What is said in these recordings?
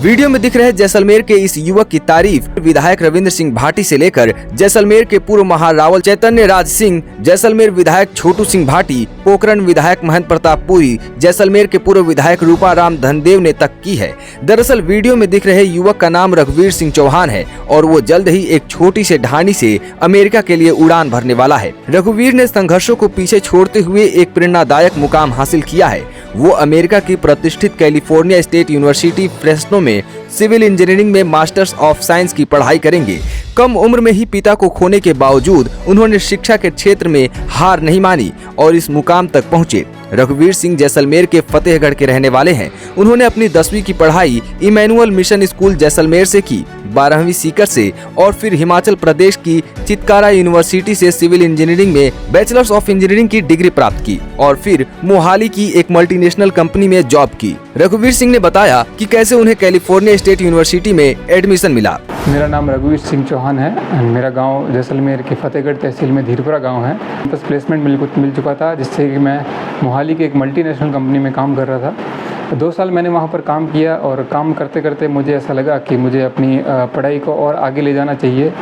Video में दिख रहे जैसलमेर के इस युवक की तारीफ विधायक रविंद्र सिंह भाटी से लेकर जैसलमेर के पूर्व महारावल चैतन्य राज सिंह, जैसलमेर विधायक छोटू सिंह भाटी, पोखरण विधायक महंत प्रताप पुरी, जैसलमेर के पूर्व विधायक रूपाराम धनदेव ने तक की है। दरअसल वीडियो में दिख रहे युवक का नाम रघुवीर सिंह चौहान है और वो जल्द ही एक छोटी से ढाणी से अमेरिका के लिए उड़ान भरने वाला है। रघुवीर ने संघर्षों को पीछे छोड़ते हुए एक प्रेरणादायक मुकाम हासिल किया है। वो अमेरिका की प्रतिष्ठित कैलिफोर्निया स्टेट यूनिवर्सिटी फ्रेस्नो में सिविल इंजीनियरिंग में मास्टर्स ऑफ साइंस की पढ़ाई करेंगे। कम उम्र में ही पिता को खोने के बावजूद उन्होंने शिक्षा के क्षेत्र में हार नहीं मानी और इस मुकाम तक पहुंचे। रघुवीर सिंह जैसलमेर के फतेहगढ़ के रहने वाले हैं। उन्होंने अपनी 10वीं की पढ़ाई इमैनुअल मिशन स्कूल जैसलमेर से की, 12वीं सीकर से और फिर हिमाचल प्रदेश की चितकारा यूनिवर्सिटी से सिविल इंजीनियरिंग में बैचलर्स ऑफ इंजीनियरिंग की डिग्री प्राप्त की और फिर मोहाली की एक मल्टीनेशनल कंपनी में जॉब की। रघुवीर सिंह ने बताया कि कैसे उन्हें कैलिफोर्निया स्टेट यूनिवर्सिटी में एडमिशन मिला। मेरा नाम रघुवीर सिंह चौहान है। मेरा गांव जैसलमेर के फतेहगढ़ तहसील में धीरपुरा गांव है। बस प्लेसमेंट मिल चुका था, जिससे कि मैं मोहाली की एक मल्टीनेशनल कंपनी में काम कर रहा था। 2 साल मैंने वहां पर काम किया और काम करते करते मुझे ऐसा लगा कि मुझे अपनी पढ़ाई को और आगे ले जाना चाहिए।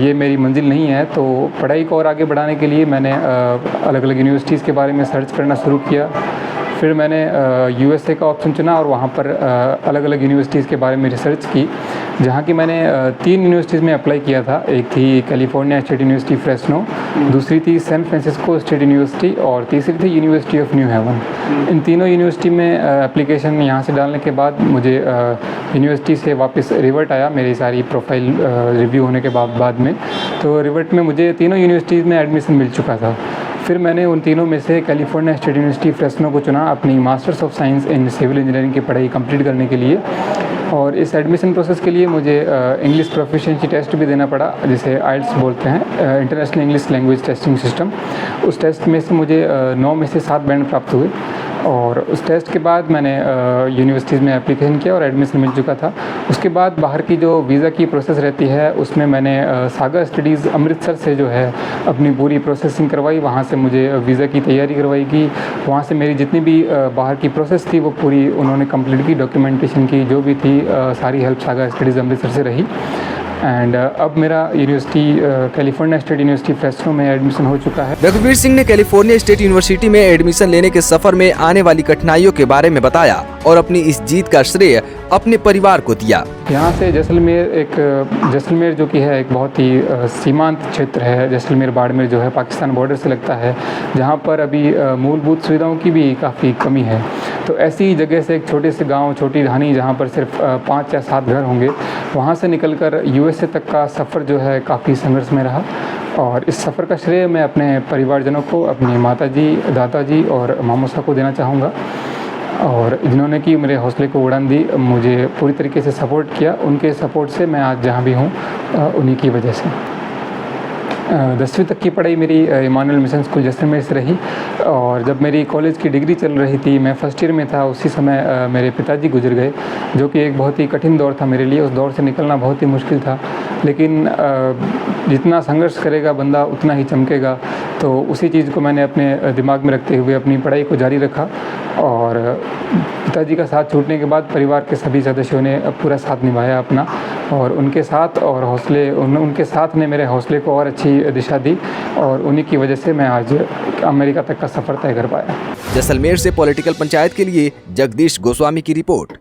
ये मेरी मंजिल नहीं है, तो पढ़ाई को और आगे बढ़ाने के लिए मैंने अलग अलग यूनिवर्सिटीज़ के बारे में सर्च करना शुरू किया। फिर मैंने यूएसए का ऑप्शन चुना और वहाँ पर अलग अलग यूनिवर्सिटीज़ के बारे में रिसर्च की, जहाँ की मैंने 3 यूनिवर्सिटीज़ में अप्लाई किया था। एक थी कैलिफोर्निया स्टेट यूनिवर्सिटी फ्रेस्नो, दूसरी थी सैन फ्रांसिस्को स्टेट यूनिवर्सिटी और तीसरी थी यूनिवर्सिटी ऑफ न्यू हेवन। इन तीनों यूनिवर्सिटी में एप्लीकेशन यहाँ से डालने के बाद मुझे यूनिवर्सिटी से वापस रिवर्ट आया मेरी सारी प्रोफाइल रिव्यू होने के बाद में। तो रिवर्ट में मुझे तीनों यूनिवर्सिटीज़ में एडमिशन मिल चुका था। फिर मैंने उन तीनों में से कैलिफोर्निया स्टेट यूनिवर्सिटी फ्रेस्नो को चुना अपनी masters of science in civil engineering की पढ़ाई कंप्लीट करने के लिए। और इस एडमिशन प्रोसेस के लिए मुझे इंग्लिश प्रोफिशिएंसी टेस्ट भी देना पड़ा, जिसे आइल्स बोलते हैं, international English language testing system. उस टेस्ट में से मुझे 9 में से 7 बैंड प्राप्त हुए और उस टेस्ट के बाद मैंने यूनिवर्सिटीज़ में एप्लीकेशन किया और एडमिशन मिल चुका था। उसके बाद बाहर की जो वीज़ा की प्रोसेस रहती है, उसमें मैंने सागर स्टडीज़ अमृतसर से जो है अपनी पूरी प्रोसेसिंग करवाई। वहाँ से मुझे वीज़ा की तैयारी करवाई गई। वहाँ से मेरी जितनी भी बाहर की प्रोसेस थी वो पूरी उन्होंने कंप्लीट की। डॉक्यूमेंटेशन की जो भी थी सारी हेल्प सागर स्टडीज़ अमृतसर से रही। एंड अब मेरा university California state university Fresno में एडमिशन हो चुका है। रघुवीर सिंह ने कैलिफोर्निया स्टेट यूनिवर्सिटी में एडमिशन लेने के सफर में आने वाली कठिनाइयों के बारे में बताया और अपनी इस जीत का श्रेय अपने परिवार को दिया। यहाँ से जैसलमेर जो कि है एक बहुत ही सीमांत क्षेत्र है। जैसलमेर बाड़मेर जो है पाकिस्तान बॉर्डर से लगता है, जहाँ पर अभी मूलभूत सुविधाओं की भी काफ़ी कमी है। तो ऐसी जगह से एक छोटे से गांव, छोटी ढाणी, जहाँ पर सिर्फ 5 या 7 घर होंगे, वहाँ से निकलकर यूएसए तक का सफ़र जो है काफ़ी संघर्ष में रहा। और इस सफ़र का श्रेय मैं अपने परिवारजनों को, अपनी माताजी, दादाजी और मामूसा को देना चाहूँगा, और जिन्होंने कि मेरे हौसले को उड़ान दी, मुझे पूरी तरीके से सपोर्ट किया। उनके सपोर्ट से मैं आज जहाँ भी हूँ, उन्हीं की वजह से। 10वीं तक की पढ़ाई मेरी इमैनुअल मिशन स्कूल जैसलमेर से रही और जब मेरी कॉलेज की डिग्री चल रही थी, मैं फर्स्ट ईयर में था, उसी समय मेरे पिताजी गुजर गए, जो कि एक बहुत ही कठिन दौर था मेरे लिए। उस दौर से निकलना बहुत ही मुश्किल था, लेकिन जितना संघर्ष करेगा बंदा उतना ही चमकेगा। तो उसी चीज़ को मैंने अपने दिमाग में रखते हुए अपनी पढ़ाई को जारी रखा और पिताजी का साथ छूटने के बाद परिवार के सभी सदस्यों ने पूरा साथ निभाया अपना, और उनके साथ और उनके साथ ने मेरे हौसले को और अच्छी दिशा दी और उन्हीं की वजह से मैं आज अमेरिका तक का सफ़र तय कर पाया। जैसलमेर से पॉलिटिकल पंचायत के लिए जगदीश गोस्वामी की रिपोर्ट।